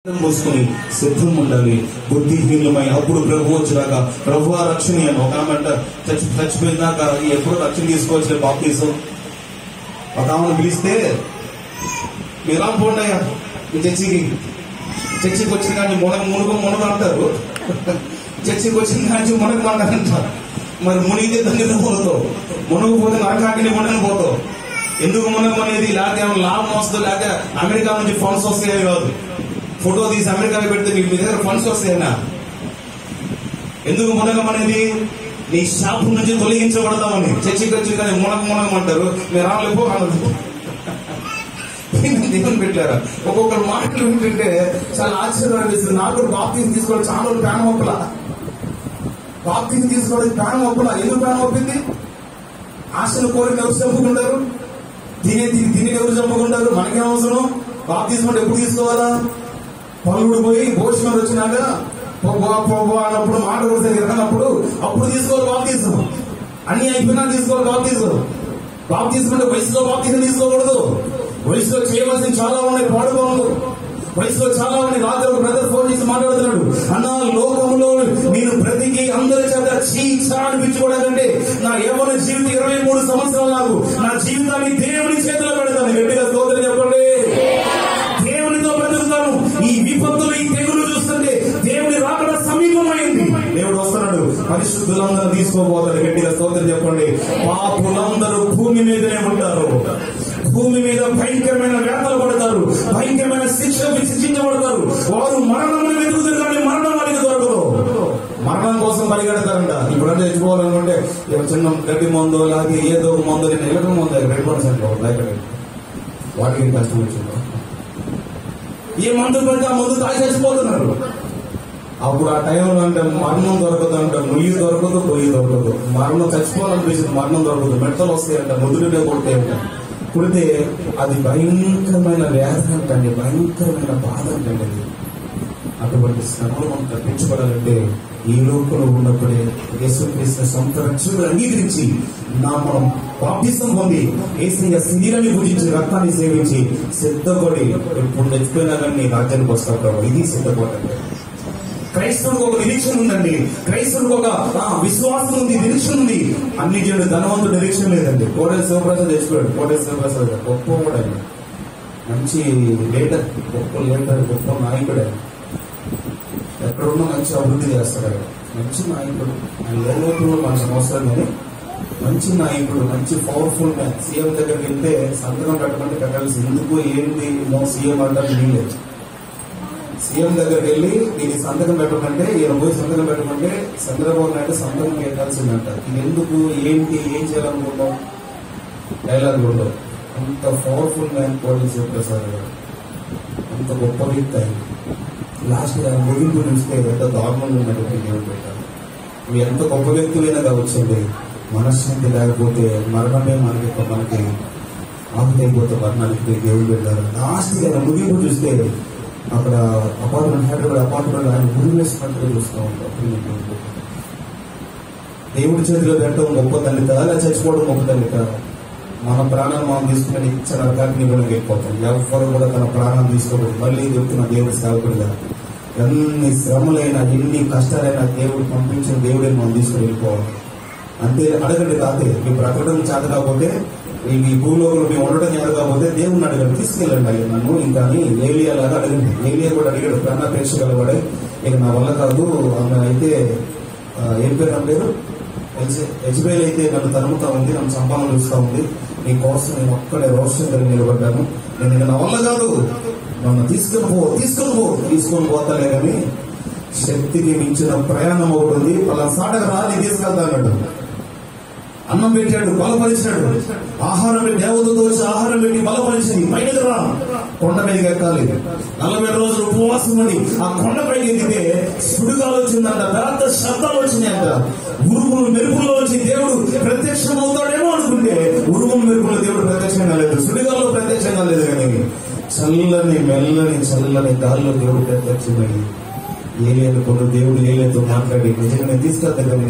మోసుకొని సిద్ధం ఉండాలి. బుద్ధిహీనమై అప్పుడు ప్రభు వచ్చాక ప్రభు రక్షణ అని ఒక ఆమె చచ్చిపోయినాక ఎప్పుడు రక్షణ తీసుకోవచ్చు బాప్తీసం. ఒక ఆమెను పిలిస్తే మీరు పోండయ్యా మీ చర్చికి వచ్చిన కానీ మునగ అంటారు. చర్చికి వచ్చిన కానీ మునగమంటారంటారు. మరి మునిగితే తండ్రి పోతావు, మునగపోతే నరకాకిని మునగని పోతావు. ఎందుకు మునగమనేది లేకపోతే ఏమైనా లాభం వస్తుంది, లేకపోతే అమెరికా నుంచి ఫండ్స్ వస్తాయని కాదు. ఫోటో తీసి అమెరికాలో పెడితే మీ దగ్గర ఫండ్స్ వస్తాయన్నా. ఎందుకు మునగమనేది నీ శాపం నుంచి తొలగించబడతామని. చర్చికి వచ్చి కానీ మునగమంటారు. మీరు రాలేపో దేవుని పెట్టారా. ఒక్కొక్కరు మాటలు వింటుంటే చాలా ఆశ్చర్యం అనిపిస్తుంది. నాకు కూడా బాప్తీసం తీసుకోవడం చాలా ప్రాణం ఒప్పలా. బాప్తీసం తీసుకోవడానికి ప్రాణం ఒప్పలా. ఎందుకు ప్రాణం ఒప్పింది? ఆశలు కోరిక ఎవరు చంపుకుంటారు, తిని ఎవరు చంపుకుంటారు. మనకేం అవసరం? బాప్తీసం అంటే ఎప్పుడు తీసుకోవాలా? పలువుడు పోయి భోజనం వచ్చినాక అన్నప్పుడు మాట కూడా ఎరగనప్పుడు అప్పుడు తీసుకోవాలి బాప్తీసం. అన్ని అయిపోయినా తీసుకోవాలి బాప్తీసం. బాప్తీసం అంటే వయసులో బాప్తీసం తీసుకోకూడదు. వయసులో చేయవలసిన చాలా ఉన్నాయి పాడుకోవాలి. వయసులో చాలా ఉన్నాయి. రాత్రి ఒక బ్రదర్ ఫోన్ చేసి మాట్లాడుతున్నాడు. అన్నా, లోకంలో నేను బ్రతికి అందరి చేత చీచా అనిపించుకోవడానికంటే నా యవ్వన జీవితం 23 సంవత్సరాలు. నాకు నా జీవితాన్ని దేవుని చేతిలో పెడతాను. గట్టిగా స్తోత్రం చెప్పండి. దేవునితో బ్రతుకుతాను. ఈ విపత్తులు, ఈ తెగులు చూస్తుంటే దేవుని రాకడ సమీపమైంది. దేవుడు వస్తున్నాడు, పరిశుద్ధులందరూ తీసుకోబోతాడు. గట్టిగా స్తోత్రం చెప్పండి. పాపులందరూ భూమి మీదనే ఉంటారు. భూమి మీద భయంకరమైన వేతలు పడతారు, భయంకరమైన శిక్షించబడతారు. వారు మరణం వెతుకుతారు కానీ మరణం వారికి దొరకదు. మరణం కోసం పరిగెడతారంట. ఇప్పుడంటే తెచ్చుకోవాలనుకుంటే చిన్న గడ్డి మందో లేకపోతే ఏదో ఒక మందో ఎలక మందు 2% వాటికి కష్టం వచ్చింది. ఏ మందు పెడితే ఆ మందు తాగి చచ్చిపోతున్నారు. అప్పుడు ఆ టైంలో అంటే మరణం దొరకదు అంట. ముయ్యి దొరకదు, పొయ్యి దొరకదు. మరణం చచ్చిపోవాలనిపిస్తుంది, మరణం దొరకదు. మెట్టలు వస్తాయంట, ముద్దులునే కొడతాయంట. కుడితే అది భయంకరమైన వ్యాధి అంటండి, భయంకరమైన బాధ అంటండి. అటువంటి శ్రమలు మనం తప్పించుకోవాలంటే ఈ లోకంలో ఉన్నప్పుడే యేసుక్రీస్తు సొంత రక్షకుడు అంగీకరించి మనం బాప్తిసం పొంది యేసయ్య శరీరాన్ని పూజించి రక్తాన్ని సేవించి సిద్ధపడి ఎప్పుడు తెచ్చిపోయినా కానీ రాజ్యానికి వస్తారు. ఇది సిద్ధపడండి. క్రైస్తవుడికి ఒక నిరీక్షణ ఉందండి. క్రైస్తవుడికి ఒక విశ్వాసం ఉంది, నిరీక్షణ ఉంది. అన్ని చేయడు ధనవంతుడు నిరీక్షణ లేదండి. కోడెల శివప్రసాద్ తెచ్చిపోయాడు. కోడెల శివప్రసాద్ గొప్ప కూడా మంచి లీడర్, గొప్ప నాయకుడు. ఎక్కడున్నా మంచి అభివృద్ధి చేస్తాడు. మంచి నాయకుడు. ఆయన లోపల మనకు అవసరం కానీ మంచి నాయకుడు, మంచి పవర్ఫుల్ మ్యాన్. సీఎం దగ్గరికి వెళ్తే సంతకం పెట్టమంటే పెట్టాల్సి ఎందుకు ఏంటి సీఎం అంటారు వీలేదు. సీఎం దగ్గరికి వెళ్ళి దీనికి సంతకం పెట్టమంటే ఈయన పోయి సంతకం పెట్టమంటే చంద్రబాబు నాయుడు సంతకం పెట్టాల్సిందంట. ఇది ఎందుకు ఏంటి ఏం చేయాలనుకుంటాం డైలాగ్ ఉండవు. అంత పవర్ఫుల్ మ్యాన్ కోడెల శివప్రసాద్ గారు. అంత గొప్ప వ్యక్తి ఆయన. లాస్ట్ ఆయన ముగింపు చూస్తే ఎంత దారుణంగా ఉన్నటువంటి దేవుడు పెట్టారు. నువ్వు ఎంత గొప్ప వ్యక్తులైనా కావచ్చండి, మనశ్శాంతి లేకపోతే మరణమే మనకి ఆకుతైపోతే మరణానికి దేవుడు పెట్టారు. లాస్ట్ ఆయన ముగింపు చూస్తే అక్కడ అపార్ట్మెంట్ ఆయన గురి వేసినట్టుగా చూస్తూ ఉంటాం. దేవుడి చేతిలో పెట్టడం గొప్ప తల్లిత, అలా చచ్చిపోవడం గొప్ప తల్లిత. మన ప్రాణాలు మనం తీసుకుని ఇచ్చిన రకాన్ని కూడా వెళ్ళిపోతాం. ఎవరు కూడా తన ప్రాణాలు తీసుకోవడం. మళ్ళీ చెప్తున్న దేవుడి సేవకుడిగా ఎన్ని శ్రమలైనా ఎన్ని కష్టాలైనా దేవుడు పంపించిన దేవుడిని మనం తీసుకుని వెళ్ళిపోవాలి. అంతే. అడగండి తాతే, మీ బ్రతకడం చేత కాకపోతే, ఈ భూలోకంలో మేము ఉండటం చేత కాకపోతే దేవుడిని అడగండి, తీసుకెళ్ళండి అయ్యి నన్ను. ఇంకా ఏలియా లాగా అడగండి. ఏలియా కూడా అడిగాడు, ప్రాణాపేక్ష గలవాడే, ఇక నా వల్ల కాదు. ఆమె అయితే ఏం పేరు నా పేరు యజ్బేల్ అయితే నన్ను తరుముతా ఉంది, నన్ను సంపాదన చూస్తూ ఉంది. నీ కోసం నేను ఒక్కడే రోషంగా నిలబడ్డాను. నేను నా వల్ల కాదు, నన్ను తీసుకొని పోతాలే కానీ శక్తికి మించిన ప్రయాణం అవుతుంది. అలా సాటగా రాని తీసుకెళ్తా అన్నాడు. అన్నం పెట్టాడు, బలపరిచాడు. ఆహారం పెట్టి దేవతతో వచ్చి ఆహారం పెట్టి బలపరిచింది. పైకి రా, కొండ పైకి ఎక్కాలి. 40 రోజులు ఉపవాసం ఉండి ఆ కొండ పైకి ఎక్కితే సుడిగాలు వచ్చిందంట, పెద్ద శబ్దాలు వచ్చినాయంట. ఉరుములు మెరుపుల్లో వచ్చి దేవుడు ప్రత్యక్షం అవుతాడేమో అనుకుంటే ఉరుములు మెరుపులో దేవుడు ప్రత్యక్షంగా లేదు, సుడిగాల్లో ప్రత్యక్షంగా లేదు. కానీ చల్లని గాల్లో దేవుడు ప్రత్యక్షమై ఏలియాను దేవుడు ఏలియాతో మాట్లాడి నిజంగా తీసుకెళ్తాను.